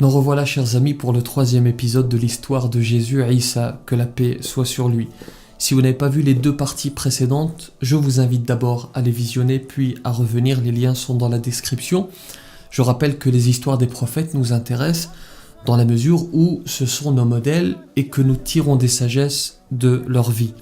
Nous revoilà, chers amis, pour le troisième épisode de l'histoire de Jésus, Isa, que la paix soit sur lui. Si vous n'avez pas vu les deux parties précédentes, je vous invite d'abord à les visionner, puis à revenir, les liens sont dans la description. Je rappelle que les histoires des prophètes nous intéressent dans la mesure où ce sont nos modèles et que nous tirons des sagesses de leur vie.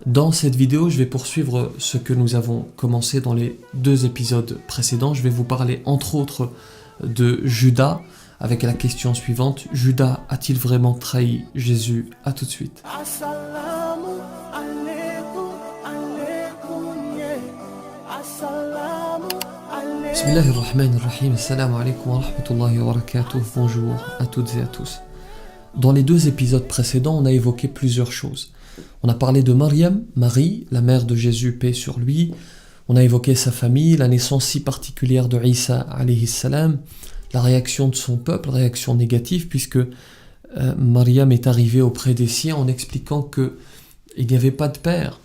Dans cette vidéo, je vais poursuivre ce que nous avons commencé dans les deux épisodes précédents. Je vais vous parler entre autres de Judas, avec la question suivante: Judas a-t-il vraiment trahi Jésus? À tout de suite. Bismillahirrahmanirrahim. Assalamu alaikum wa rahmatullahi wa barakatuh. Bonjour à toutes et à tous. Dans les deux épisodes précédents, on a évoqué plusieurs choses. On a parlé de Maryam, Marie, la mère de Jésus, paix sur lui. On a évoqué sa famille, la naissance si particulière de Isa alayhi salam, la réaction de son peuple, réaction négative, puisque Maryam est arrivée auprès des siens en expliquant qu'il n'y avait pas de père.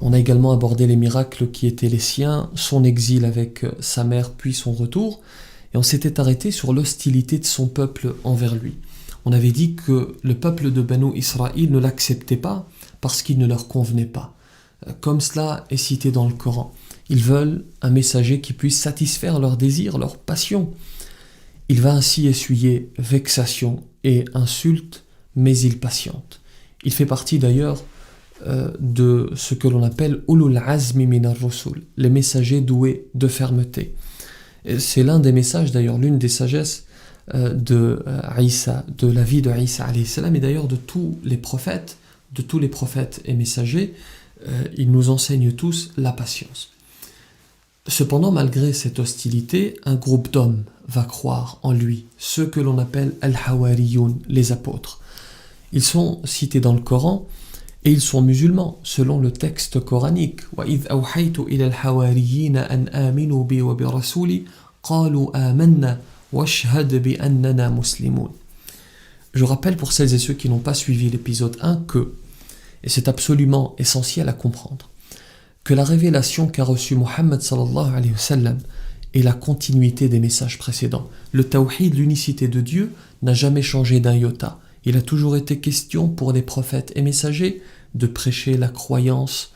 On a également abordé les miracles qui étaient les siens, son exil avec sa mère, puis son retour, et on s'était arrêté sur l'hostilité de son peuple envers lui. On avait dit que le peuple de Banu Israël ne l'acceptait pas parce qu'il ne leur convenait pas. Comme cela est cité dans le Coran. Ils veulent un messager qui puisse satisfaire leurs désirs, leurs passions. Il va ainsi essuyer vexation et insultes, mais il patiente. Il fait partie d'ailleurs de ce que l'on appelle Ulul Azmi min ar-Rusul, les messagers doués de fermeté. Et c'est l'un des messages, d'ailleurs, l'une des sagesses de Isa, de la vie de Isa alayhi salam, et d'ailleurs de tous les prophètes et messagers. Ils nous enseignent tous la patience. Cependant, malgré cette hostilité, un groupe d'hommes va croire en lui, ceux que l'on appelle Al-Hawariyoun, les apôtres. Ils sont cités dans le Coran et ils sont musulmans, selon le texte coranique. وَإِذْ أَوْحَيْتُ إِلَى الْحَوَارِيِّينَ أَنْ آمِنُوا بِي وَبِرَسُولِي قَالُوا آمَنَّا وَاشْهَدْ بِأَنَّنَا مُسْلِمُونَ. Je rappelle pour celles et ceux qui n'ont pas suivi l'épisode 1 que, et c'est absolument essentiel à comprendre, que la révélation qu'a reçue Muhammad sallallahu alayhi wa sallam est la continuité des messages précédents. Le tawhid, l'unicité de Dieu, n'a jamais changé d'un iota. Il a toujours été question pour les prophètes et messagers de prêcher la croyance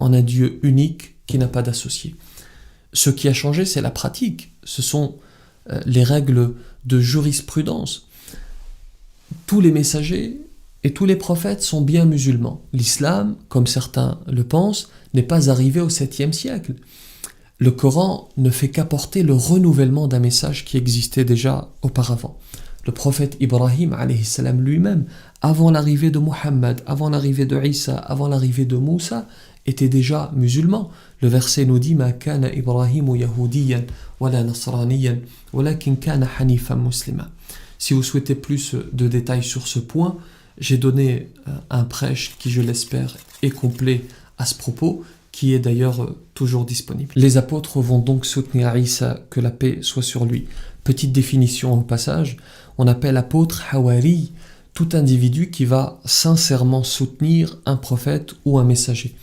en un Dieu unique qui n'a pas d'associé. Ce qui a changé, c'est la pratique. Ce sont les règles de jurisprudence. Tous les messagers et tous les prophètes sont bien musulmans. L'islam, comme certains le pensent, n'est pas arrivé au 7e siècle. Le Coran ne fait qu'apporter le renouvellement d'un message qui existait déjà auparavant. Le prophète Ibrahim alayhi salam lui-même, avant l'arrivée de Muhammad, avant l'arrivée de Isa, avant l'arrivée de Moussa, était déjà musulman. Le verset nous dit: Ma kana Ibrahimu yahudiyan wala nasraniyan walakin kana hanifan muslima. Si vous souhaitez plus de détails sur ce point, j'ai donné un prêche qui, je l'espère, est complet à ce propos, qui est d'ailleurs toujours disponible. Les apôtres vont donc soutenir Isa, que la paix soit sur lui. Petite définition au passage, on appelle apôtre Hawari tout individu qui va sincèrement soutenir un prophète ou un messager.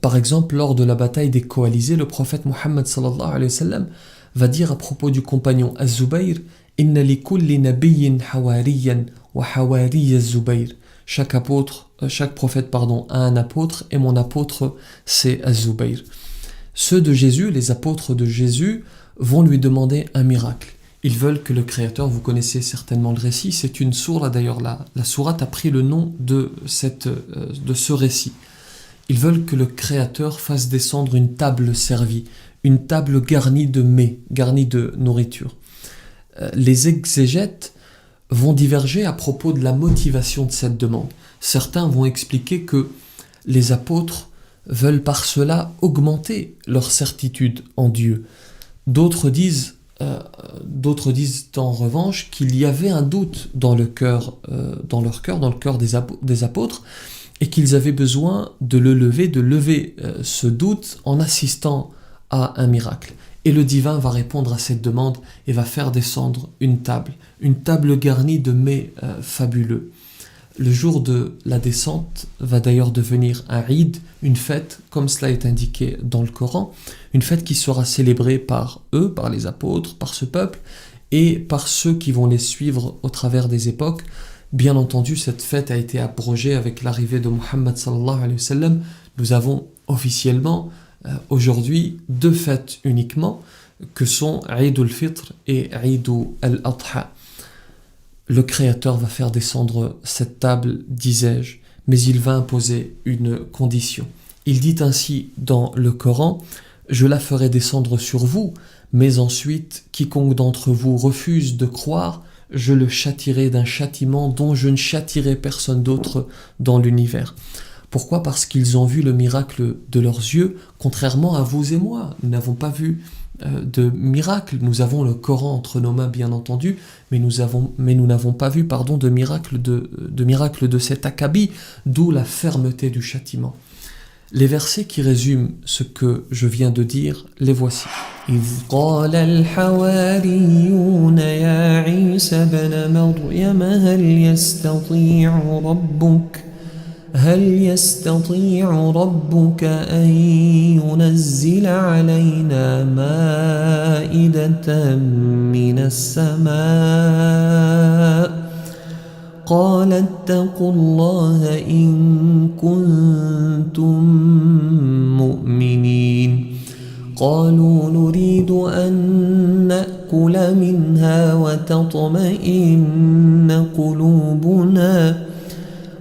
Par exemple, lors de la bataille des coalisés, le prophète Muhammad sallallahu alayhi wa sallam va dire à propos du compagnon Az-Zubayr: Inna li kulli nabiyyin hawariyan wa hawariy Az-Zubayr. Chaque prophète a un apôtre, et mon apôtre c'est Az-Zubayr. Ceux de Jésus, les apôtres de Jésus, vont lui demander un miracle. Ils veulent que le Créateur, vous connaissez certainement le récit, c'est une sourate, d'ailleurs la sourate a pris le nom de ce récit. Ils veulent que le Créateur fasse descendre une table servie, une table garnie de mets, garnie de nourriture. Les exégètes vont diverger à propos de la motivation de cette demande. Certains vont expliquer que les apôtres veulent par cela augmenter leur certitude en Dieu. D'autres disent en revanche qu'il y avait un doute dans leur cœur des apôtres, et qu'ils avaient besoin de lever ce doute en assistant à un miracle. Et le divin va répondre à cette demande et va faire descendre une table garnie de mets fabuleux. Le jour de la descente va d'ailleurs devenir un Eid, une fête, comme cela est indiqué dans le Coran, une fête qui sera célébrée par eux, par les apôtres, par ce peuple, et par ceux qui vont les suivre au travers des époques. Bien entendu, cette fête a été abrogée avec l'arrivée de Muhammad sallallahu alayhi wa sallam. Nous avons officiellement aujourd'hui deux fêtes uniquement, que sont Eid al-Fitr et Eid al-Adha. Le Créateur va faire descendre cette table, disais-je, mais il va imposer une condition. Il dit ainsi dans le Coran: « Je la ferai descendre sur vous, mais ensuite, quiconque d'entre vous refuse de croire, je le châtierai d'un châtiment dont je ne châtierai personne d'autre dans l'univers. » Pourquoi ? Parce qu'ils ont vu le miracle de leurs yeux, contrairement à vous et moi. Nous n'avons pas vu de miracle. Nous avons le Coran entre nos mains, bien entendu, mais nous n'avons pas vu de miracle de cet acabit, d'où la fermeté du châtiment. Les versets qui résument ce que je viens de dire, les voici. إذ قال الحواريون يا عيسى ابن مريم هل يستطيع ربك أن ينزل علينا مائدة من السماء قال اتقوا الله إن كنتم مؤمنين قالوا نريد أن نأكل منها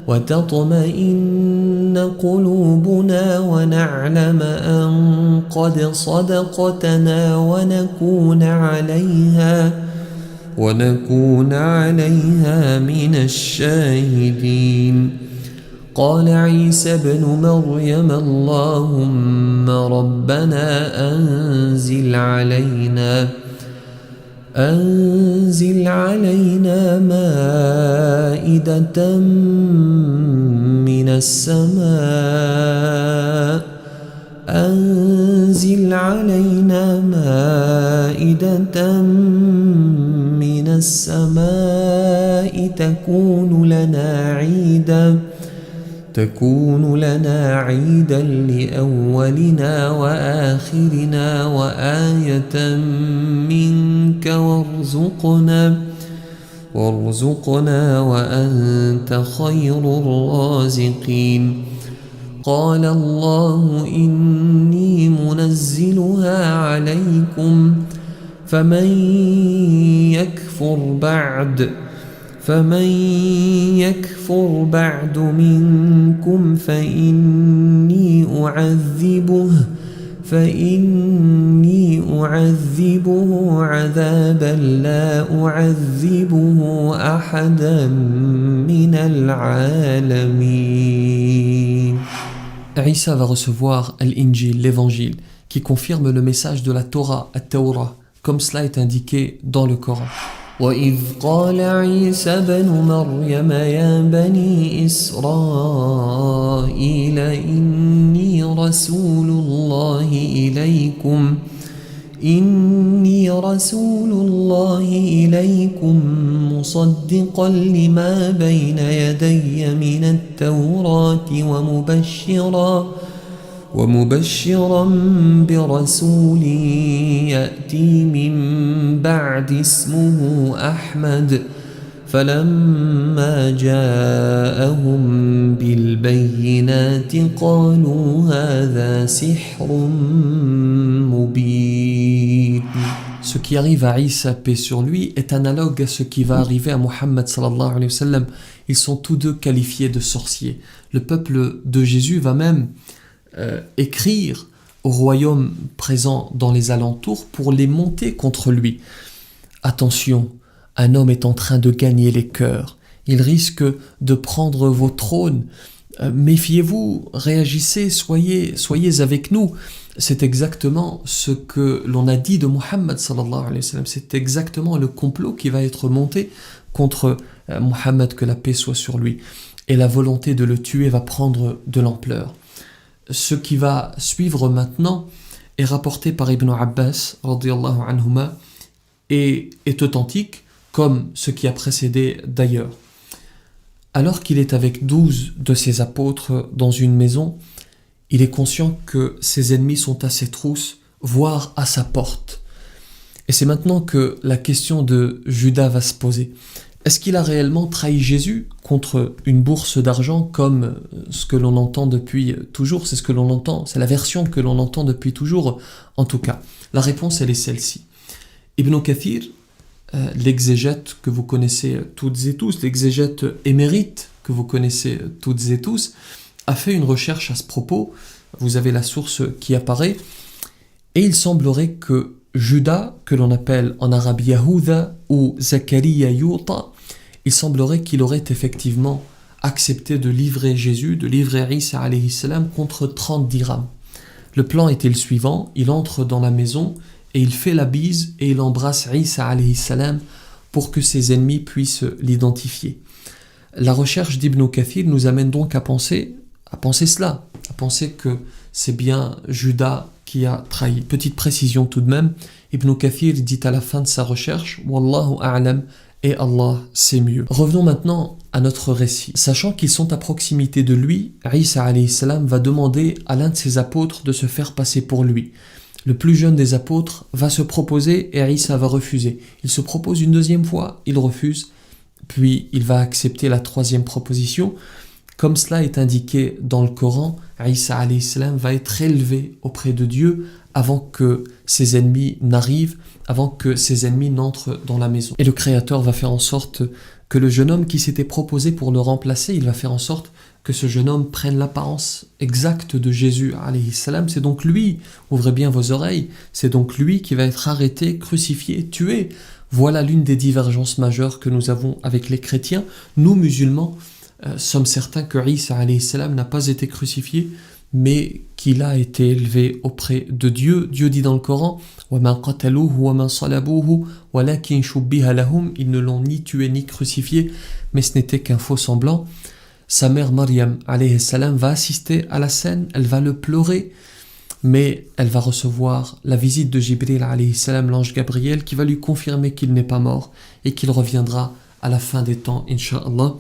وتطمئن قلوبنا ونعلم أن قد صدقتنا ونكون عليها من الشاهدين قال عيسى ابن مريم اللهم ربنا أنزل علينا مائدة من السماء تكون لنا عيدا لأولنا وآخرنا وآية منك وارزقنا وأنت خير الرازقين قال الله إني منزلها عليكم فمن يكفر بعد منكم فإني أعذبه عذابا لا أعذبه أحدا من العالمين. Isa va recevoir l'Injil, l'évangile, qui confirme le message de la Torah, at-Tawrah, comme cela est indiqué dans le Coran. وإذ قال عيسى ابن مريم يا بني إسرائيل إني رسول الله إليكم مصدقا لما بين يدي من التوراة ومبشرا برسول يأتي من بعد اسمه أحمد فلما جاءهم بالبينات قالوا هذا سحر مبين. Ce qui arrive à Isa, paix sur lui, est analogue à ce qui va arriver à Muhammad sallallahu alayhi wa sallam. Ils sont tous deux qualifiés de sorciers. Le peuple de Jésus va même écrire au royaume présent dans les alentours pour les monter contre lui. Attention, un homme est en train de gagner les cœurs. Il risque de prendre vos trônes. Méfiez-vous, réagissez, soyez avec nous. C'est exactement ce que l'on a dit de Muhammad sallallahu alayhi wa sallam. C'est exactement le complot qui va être monté contre Muhammad, que la paix soit sur lui. Et la volonté de le tuer va prendre de l'ampleur. Ce qui va suivre maintenant est rapporté par Ibn Abbas radiyallahu anhuma et est authentique comme ce qui a précédé d'ailleurs. Alors qu'il est avec 12 de ses apôtres dans une maison, il est conscient que ses ennemis sont à ses trousses, voire à sa porte. Et c'est maintenant que la question de Judas va se poser. Est-ce qu'il a réellement trahi Jésus contre une bourse d'argent comme ce que l'on entend depuis toujours? C'est ce que l'on entend, c'est la version que l'on entend depuis toujours en tout cas. La réponse, elle est celle-ci. Ibn Kathir, l'exégète que vous connaissez toutes et tous, l'exégète émérite que vous connaissez toutes et tous, a fait une recherche à ce propos. Vous avez la source qui apparaît. Et il semblerait que Judas, que l'on appelle en arabe Yahuda ou Zachariah Yuta, il semblerait qu'il aurait effectivement accepté de livrer Jésus, de livrer Isa alayhi salam contre 30 dirhams. Le plan était le suivant, il entre dans la maison et il fait la bise et il embrasse Isa alayhi salam pour que ses ennemis puissent l'identifier. La recherche d'Ibn Kathir nous amène donc à penser cela, à penser que c'est bien Judas qui a trahi. Petite précision tout de même, Ibn Kathir dit à la fin de sa recherche « Wallahu a'lam » et Allah c'est mieux. Revenons maintenant à notre récit. Sachant qu'ils sont à proximité de lui, Isa alayhi salam va demander à l'un de ses apôtres de se faire passer pour lui. Le plus jeune des apôtres va se proposer et Isa va refuser. Il se propose une deuxième fois, il refuse, puis il va accepter la troisième proposition. Comme cela est indiqué dans le Coran, Isa alayhi salam va être élevé auprès de Dieu avant que ses ennemis n'arrivent, avant que ses ennemis n'entrent dans la maison. Et le Créateur va faire en sorte que le jeune homme qui s'était proposé pour le remplacer, il va faire en sorte que ce jeune homme prenne l'apparence exacte de Jésus alayhi salam. C'est donc lui, ouvrez bien vos oreilles, c'est donc lui qui va être arrêté, crucifié, tué. Voilà l'une des divergences majeures que nous avons avec les chrétiens. Nous, musulmans, sommes certains que Isa alayhi salam n'a pas été crucifié, mais qu'il a été élevé auprès de Dieu. Dieu dit dans le Coran « وَمَا قَتَلُوهُ وَمَا صَلَبُوهُ وَلَكِنْ شُبِّهَ لَهُمْ » Ils ne l'ont ni tué ni crucifié, mais ce n'était qu'un faux semblant. Sa mère Maryam alayhi salam va assister à la scène, elle va le pleurer, mais elle va recevoir la visite de Jibril alayhi salam, l'ange Gabriel, qui va lui confirmer qu'il n'est pas mort et qu'il reviendra à la fin des temps, Inch'Allah.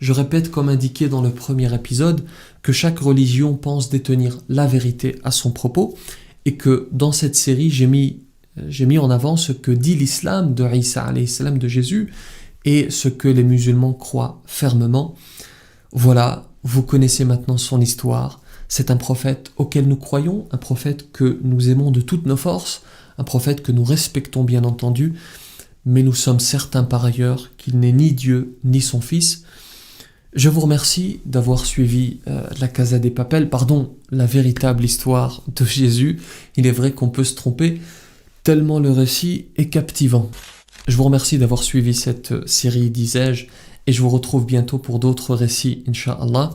Je répète, comme indiqué dans le premier épisode, que chaque religion pense détenir la vérité à son propos et que dans cette série, j'ai mis en avant ce que dit l'islam de Isa alayhi salam, de Jésus, et ce que les musulmans croient fermement. Voilà, vous connaissez maintenant son histoire. C'est un prophète auquel nous croyons, un prophète que nous aimons de toutes nos forces, un prophète que nous respectons bien entendu, mais nous sommes certains par ailleurs qu'il n'est ni Dieu ni son fils. Je vous remercie d'avoir suivi la Casa des Papels, la véritable histoire de Jésus. Il est vrai qu'on peut se tromper, tellement le récit est captivant. Je vous remercie d'avoir suivi cette série, disais-je, et je vous retrouve bientôt pour d'autres récits, Inch'Allah.